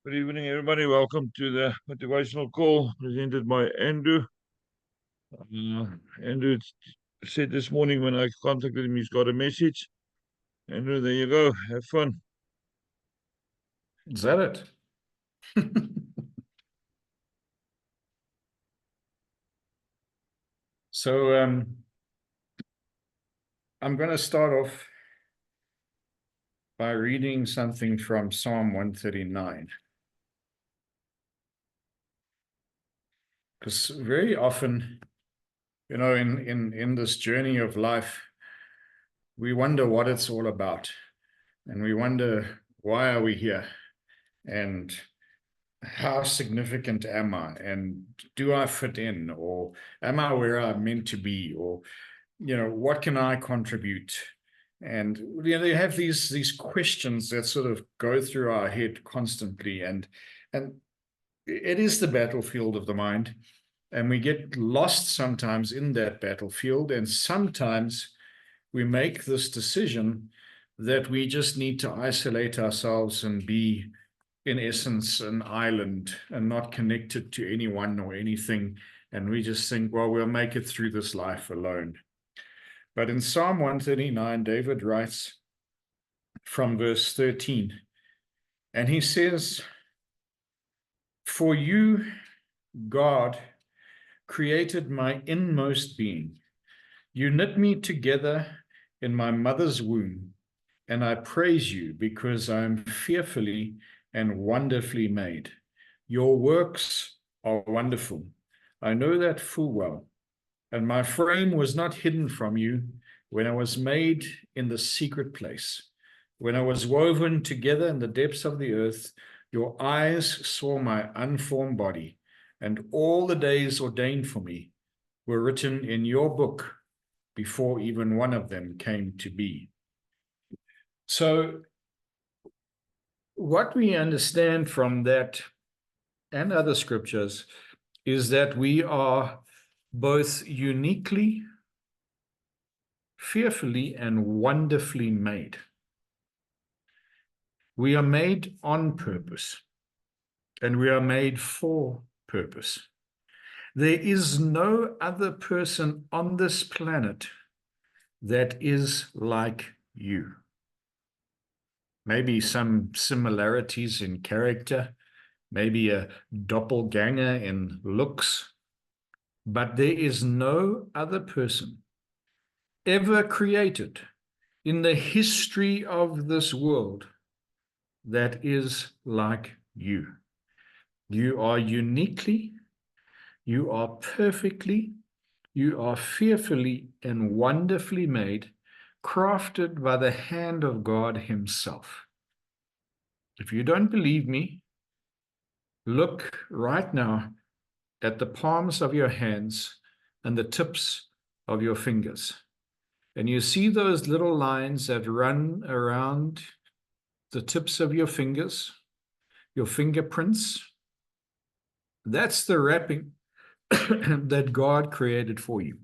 Good evening, everybody. Welcome to the motivational call presented by Andrew. Andrew said this morning when I contacted him, he's got a message. Andrew, there you go. Have fun. Is that it? So I'm going to start off by reading something from Psalm 139. Because very often, in this journey of life, we wonder what it's all about. And we wonder, why are we here? And how significant am I? And do I fit in? Or am I where I'm meant to be? Or, what can I contribute? And, they have these questions that sort of go through our head constantly. And it is the battlefield of the mind. And we get lost sometimes in that battlefield. And sometimes we make this decision that we just need to isolate ourselves and be, in essence, an island and not connected to anyone or anything. And we just think, well, we'll make it through this life alone. But in Psalm 139, David writes from verse 13, and he says, "For you, God, created my inmost being. You knit me together in my mother's womb, and I praise you because I am fearfully and wonderfully made. Your works are wonderful. I know that full well. And my frame was not hidden from you when I was made in the secret place. When I was woven together in the depths of the earth, your eyes saw my unformed body, and all the days ordained for me were written in your book before even one of them came to be." So what we understand from that and other scriptures is that we are both uniquely, fearfully, and wonderfully made. We are made on purpose, and we are made for purpose. There is no other person on this planet that is like you. Maybe some similarities in character, maybe a doppelganger in looks, but there is no other person ever created in the history of this world that is like you. You are uniquely, you are perfectly, you are fearfully and wonderfully made, crafted by the hand of God himself. If you don't believe me, look right now at the palms of your hands and the tips of your fingers. And you see those little lines that run around the tips of your fingers, your fingerprints. That's the wrapping that God created for you.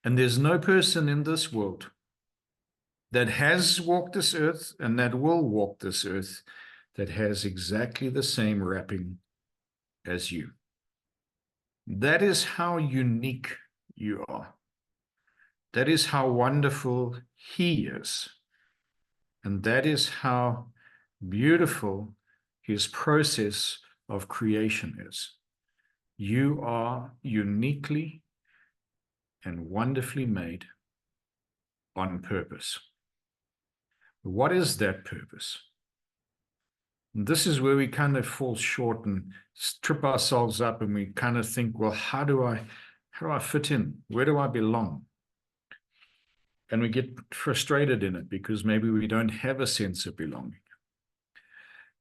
And there's no person in this world that has walked this earth and that will walk this earth that has exactly the same wrapping as you. That is how unique you are. That is how wonderful he is. And that is how beautiful his process of creation is. You are uniquely and wonderfully made on purpose. What is that purpose? And this is where we kind of fall short and trip ourselves up, and we kind of think, well, how do I fit in? Where do I belong? And we get frustrated in it because maybe we don't have a sense of belonging.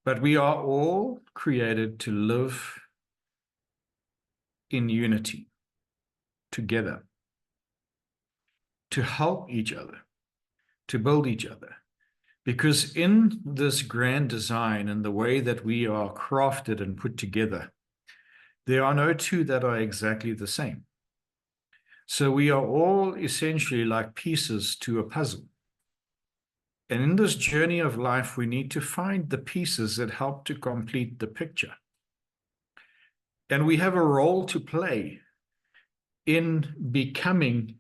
But we are all created to live in unity, together, to help each other, to build each other. Because in this grand design and the way that we are crafted and put together, there are no two that are exactly the same. So we are all essentially like pieces to a puzzle. And in this journey of life, we need to find the pieces that help to complete the picture. And we have a role to play in becoming,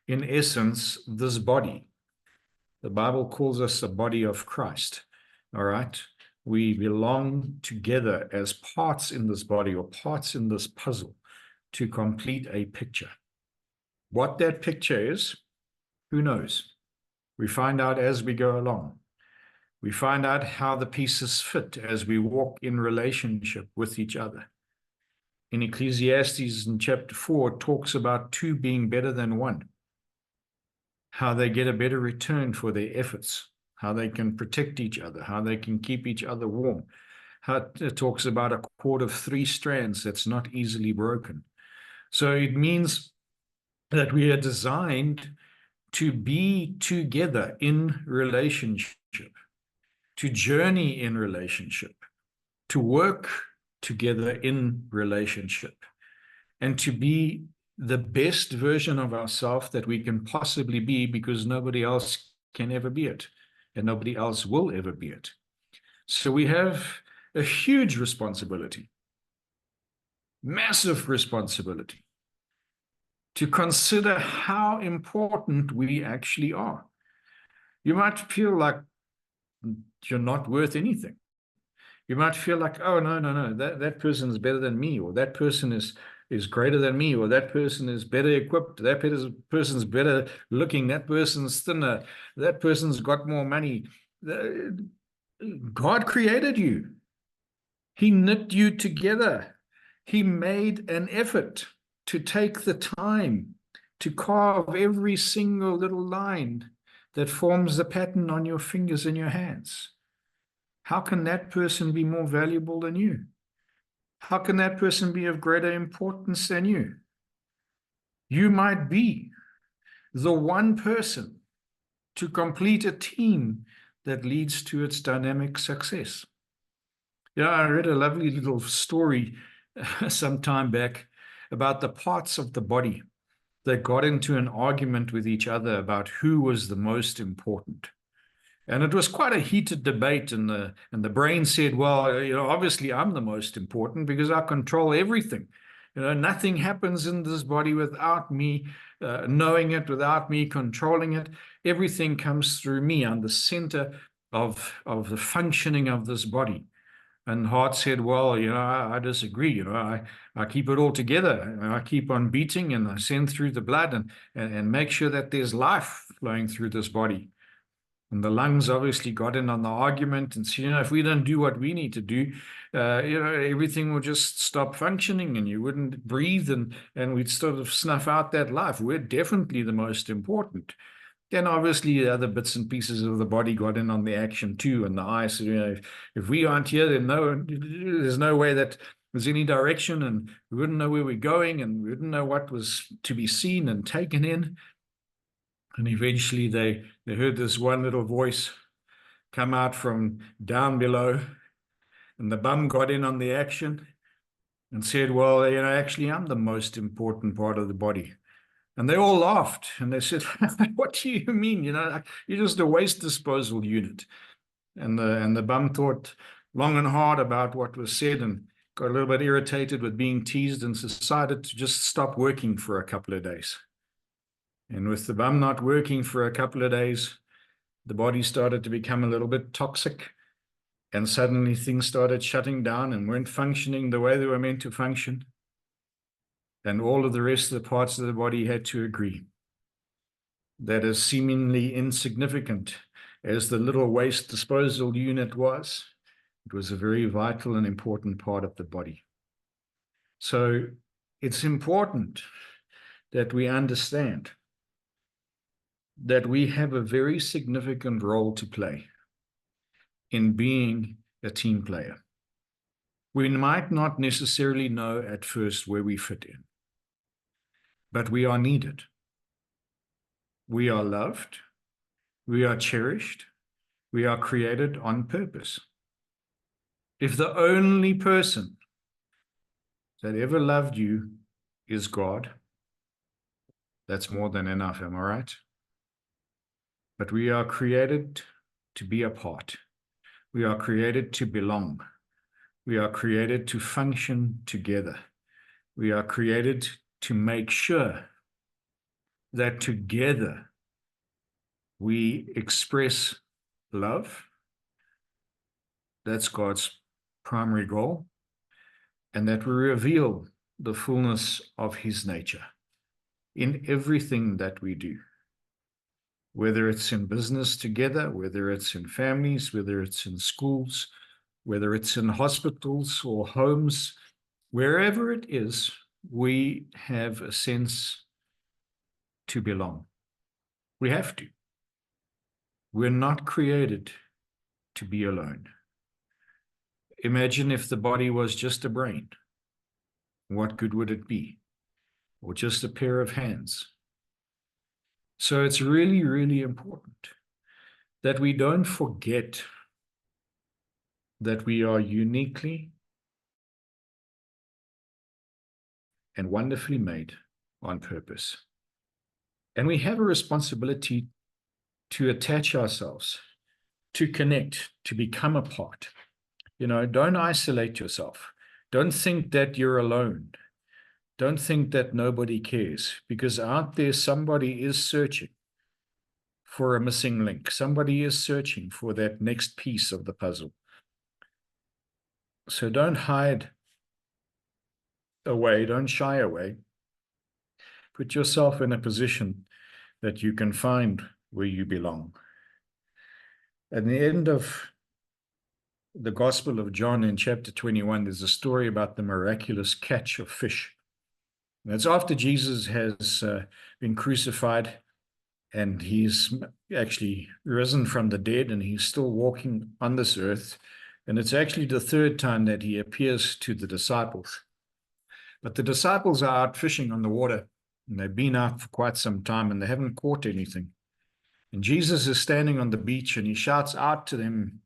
in essence, this body. The Bible calls us a body of Christ. All right. We belong together as parts in this body, or parts in this puzzle, to complete a picture. What that picture is, who knows? We find out as we go along. We find out how the pieces fit as we walk in relationship with each other. In Ecclesiastes in chapter 4, it talks about two being better than one, how they get a better return for their efforts, how they can protect each other, how they can keep each other warm. How it talks about a cord of 3 strands that's not easily broken. So it means that we are designed to be together in relationship, to journey in relationship, to work together in relationship, and to be the best version of ourselves that we can possibly be, because nobody else can ever be it, and nobody else will ever be it. So we have a huge responsibility, massive responsibility, to consider how important we actually are. You might feel like you're not worth anything. You might feel like, oh, no, that person is better than me, or that person is greater than me, or that person is better equipped, that person's better looking, that person's thinner, that person's got more money. God created you. He knit you together. He made an effort to take the time to carve every single little line that forms the pattern on your fingers and your hands. How can that person be more valuable than you? How can that person be of greater importance than you? You might be the one person to complete a team that leads to its dynamic success. Yeah, I read a lovely little story some time back about the parts of the body that got into an argument with each other about who was the most important. And it was quite a heated debate, and the brain said, well, obviously I'm the most important because I control everything. Nothing happens in this body without me knowing it, without me controlling it. Everything comes through me. I'm the center of the functioning of this body. And Hart said, well, I disagree. I keep it all together. I keep on beating, and I send through the blood and make sure that there's life flowing through this body. And the lungs obviously got in on the argument and said, if we don't do what we need to do, everything will just stop functioning, and you wouldn't breathe, and we'd sort of snuff out that life. We're definitely the most important. Then obviously the other bits and pieces of the body got in on the action too, and the eye said, if we aren't here, then there's no way that there's any direction, and we wouldn't know where we're going, and we wouldn't know what was to be seen and taken in. And eventually they heard this one little voice come out from down below, and the bum got in on the action and said, well, actually I'm the most important part of the body. And they all laughed, and they said, what do you mean? You're just a waste disposal unit. And the bum thought long and hard about what was said, and got a little bit irritated with being teased, and decided to just stop working for a couple of days. And with the bum not working for a couple of days, the body started to become a little bit toxic, and suddenly things started shutting down and weren't functioning the way they were meant to function. And all of the rest of the parts of the body had to agree that, as seemingly insignificant as the little waste disposal unit was, it was a very vital and important part of the body. So it's important that we understand that we have a very significant role to play in being a team player. We might not necessarily know at first where we fit in, but we are needed. We are loved. We are cherished. We are created on purpose. If the only person that ever loved you is God, that's more than enough, am I right? But we are created to be apart. We are created to belong. We are created to function together. We are created to make sure that together we express love. That's God's primary goal. And that we reveal the fullness of his nature in everything that we do. Whether it's in business together, whether it's in families, whether it's in schools, whether it's in hospitals or homes, wherever it is, we have a sense to belong. We have to. We're not created to be alone. Imagine if the body was just a brain. What good would it be? Or just a pair of hands? So it's really, really important that we don't forget that we are uniquely and wonderfully made on purpose. And we have a responsibility to attach ourselves, to connect, to become a part. Don't isolate yourself. Don't think that you're alone. Don't think that nobody cares, because out there somebody is searching for a missing link. Somebody is searching for that next piece of the puzzle. So don't hide away, don't shy away. Put yourself in a position that you can find where you belong. At the end of the Gospel of John in chapter 21, there's a story about the miraculous catch of fish. That's after Jesus has been crucified, and he's actually risen from the dead, and he's still walking on this earth. And it's actually the third time that he appears to the disciples. But the disciples are out fishing on the water, and they've been out for quite some time, and they haven't caught anything. And Jesus is standing on the beach, and he shouts out to them,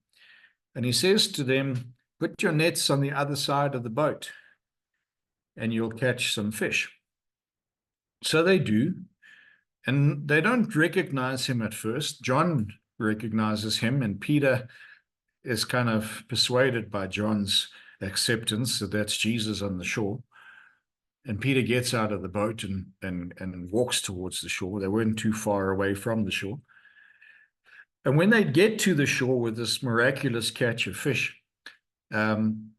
and he says to them, "Put your nets on the other side of the boat, and you'll catch some fish." So they do, and they don't recognize him at first. John recognizes him, and Peter is kind of persuaded by John's acceptance that that's Jesus on the shore. And Peter gets out of the boat and walks towards the shore. They weren't too far away from the shore. And when they get to the shore with this miraculous catch of fish, some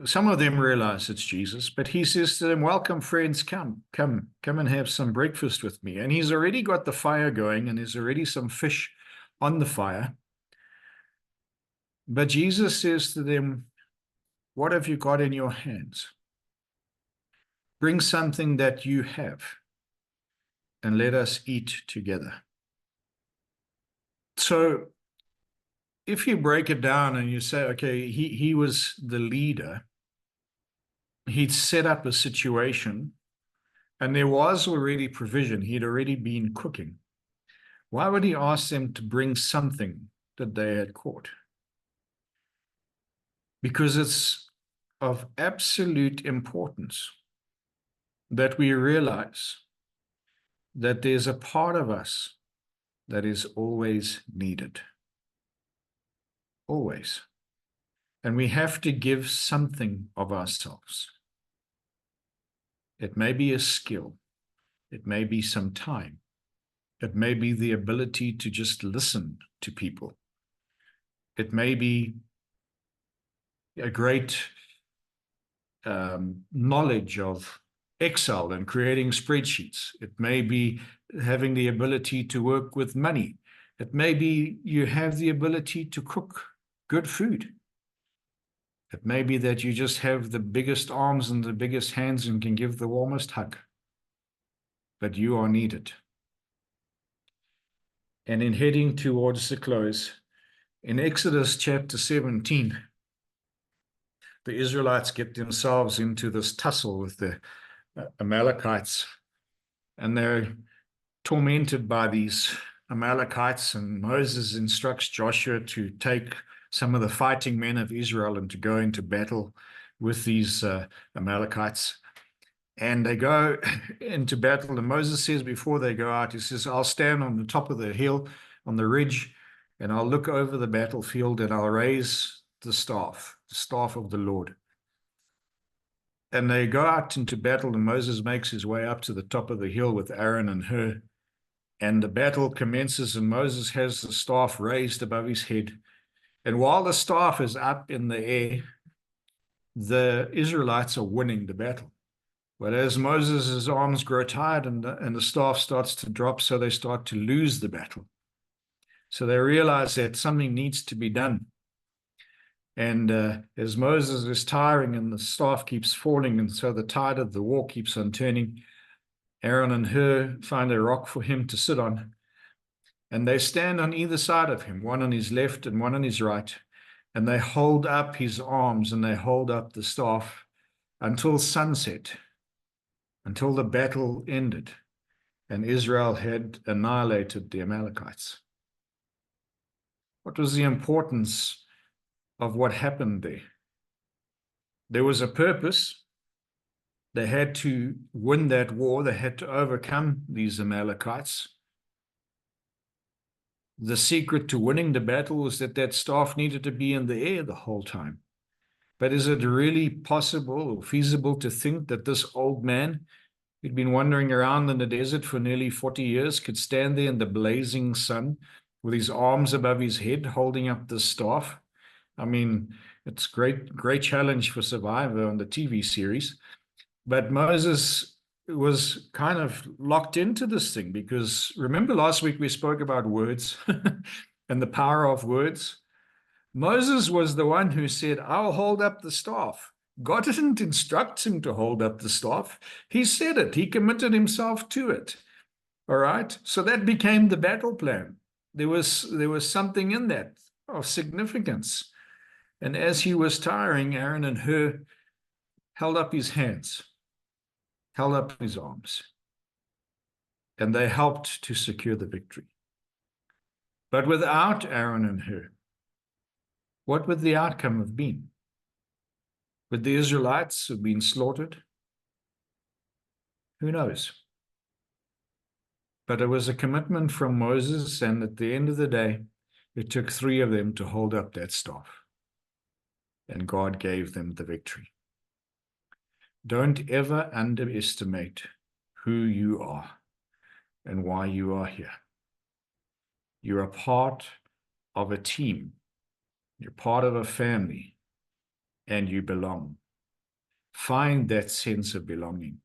of them realize it's Jesus, but he says to them, "Welcome, friends, come and have some breakfast with me." And he's already got the fire going, and there's already some fish on the fire. But Jesus says to them, "What have you got in your hands? Bring something that you have, and let us eat together." So if you break it down and you say, okay, he was the leader, he'd set up a situation, and there was already provision. He'd already been cooking. Why would he ask them to bring something that they had caught? Because it's of absolute importance that we realize that there's a part of us that is always needed. Always. And we have to give something of ourselves. It may be a skill. It may be some time. It may be the ability to just listen to people. It may be a great knowledge of Excel and creating spreadsheets. It may be having the ability to work with money. It may be you have the ability to cook good food. It may be that you just have the biggest arms and the biggest hands and can give the warmest hug. But you are needed. And in heading towards the close, in Exodus chapter 17, the Israelites get themselves into this tussle with the Amalekites, and they're tormented by these Amalekites, and Moses instructs Joshua to take some of the fighting men of Israel and to go into battle with these Amalekites. And they go into battle, and Moses says before they go out, he says, "I'll stand on the top of the hill, on the ridge, and I'll look over the battlefield and I'll raise the staff of the Lord. And they go out into battle, and Moses makes his way up to the top of the hill with Aaron and Hur. And the battle commences, and Moses has the staff raised above his head. And while the staff is up in the air, the Israelites are winning the battle. But as Moses' arms grow tired and the staff starts to drop, so they start to lose the battle. So they realize that something needs to be done. And as Moses is tiring and the staff keeps falling, and so the tide of the war keeps on turning, Aaron and Hur find a rock for him to sit on. And they stand on either side of him, one on his left and one on his right. And they hold up his arms and they hold up the staff until sunset, until the battle ended and Israel had annihilated the Amalekites. What was the importance of what happened there? There was a purpose. They had to win that war. They had to overcome these Amalekites. The secret to winning the battle was that that staff needed to be in the air the whole time. But is it really possible or feasible to think that this old man who'd been wandering around in the desert for nearly 40 years could stand there in the blazing sun with his arms above his head holding up the staff? I mean, it's great challenge for Survivor on the TV series. But Moses was kind of locked into this thing, because remember last week we spoke about words and the power of words? Moses was the one who said, I'll hold up the staff. God didn't instruct him to hold up the staff. He said it. He committed himself to it. All right. So that became the battle plan. There was something in that of significance. And as he was tiring, Aaron and Hur held up his hands, held up his arms, and they helped to secure the victory. But without Aaron and Hur, what would the outcome have been? Would the Israelites have been slaughtered? Who knows? But it was a commitment from Moses, and at the end of the day, it took 3 of them to hold up that staff. And God gave them the victory. Don't ever underestimate who you are and why you are here. You're a part of a team. You're part of a family, and you belong. Find that sense of belonging.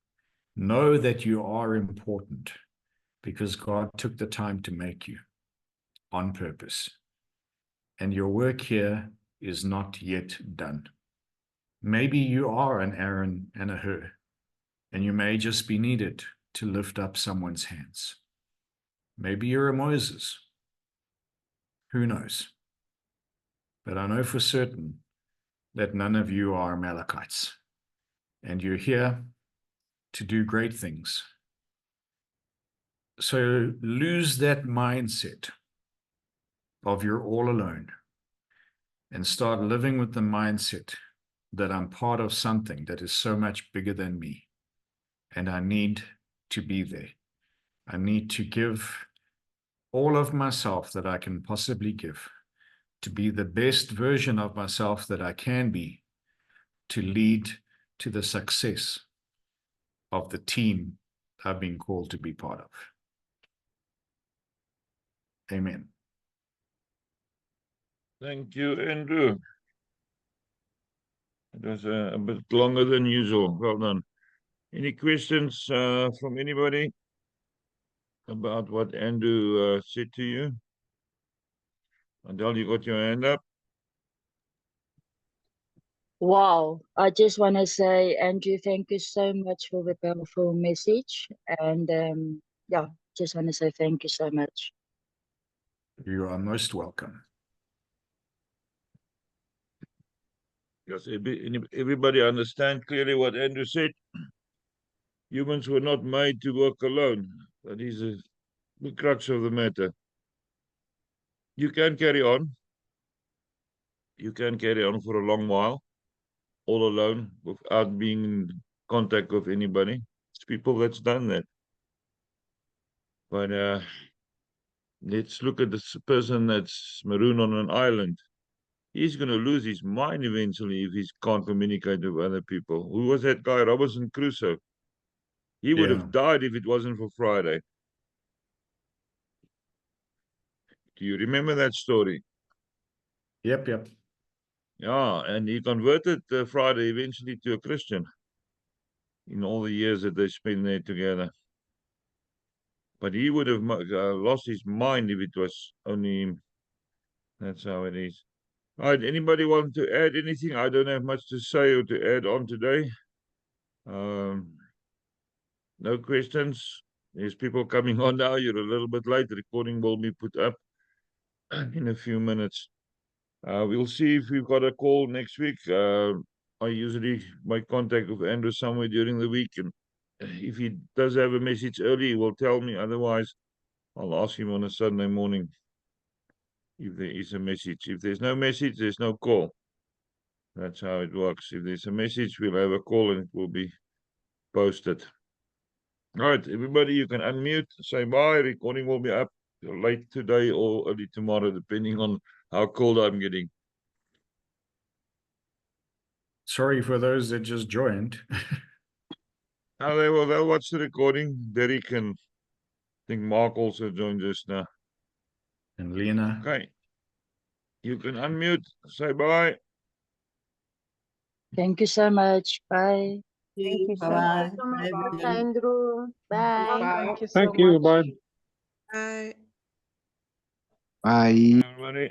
Know that you are important because God took the time to make you on purpose. And your work here is not yet done. Maybe you are an Aaron and a Hur, and you may just be needed to lift up someone's hands. Maybe you're a Moses. Who knows? But I know for certain that none of you are Amalekites, and you're here to do great things. So lose that mindset of you're all alone and start living with the mindset that I'm part of something that is so much bigger than me, and I need to be there. I need to give all of myself that I can possibly give to be the best version of myself that I can be, to lead to the success of the team I've been called to be part of. Amen. Thank you, Andrew. It was a bit longer than usual. Well done. Any questions from anybody about what Andrew said to you? Adele, you got your hand up? Wow, I just want to say, Andrew, thank you so much for the powerful message. And yeah, just want to say thank you so much. You are most welcome. Yes, everybody understand clearly what Andrew said. Humans were not made to work alone. That is the crux of the matter. You can carry on. You can carry on for a long while, all alone, without being in contact with anybody. It's people that's done that. But Let's look at this person that's marooned on an island. He's going to lose his mind eventually if he can't communicate with other people. Who was that guy? Robinson Crusoe. He would Yeah. have died if it wasn't for Friday. Do you remember that story? Yep, yep. Yeah, and he converted Friday eventually to a Christian in all the years that they spent there together. But he would have lost his mind if it was only him. That's how it is. All right, anybody want to add anything? I don't have much to say or to add on today. No questions. There's people coming on now. You're a little bit late. The recording will be put up in a few minutes. We'll see if we've got a call next week. I usually make contact with Andrew somewhere during the week, and if he does have a message early, he will tell me. Otherwise, I'll ask him on a Sunday morning if there is a message. If there's no message, there's no call. That's how it works. If there's a message, we'll have a call and it will be posted. All right, everybody, you can unmute, say bye. Recording will be up late today or early tomorrow, depending on how cold I'm getting. Sorry for those that just joined. They'll watch the recording. Derek and I think Mark also joined just now. And Lena. Okay. You can unmute, say bye. Thank you so much. Bye. Thank you so Bye-bye. much. Bye, everyone. Andrew. Bye. Bye. Thank you so Thank you. much. Bye. Bye. Bye, everybody.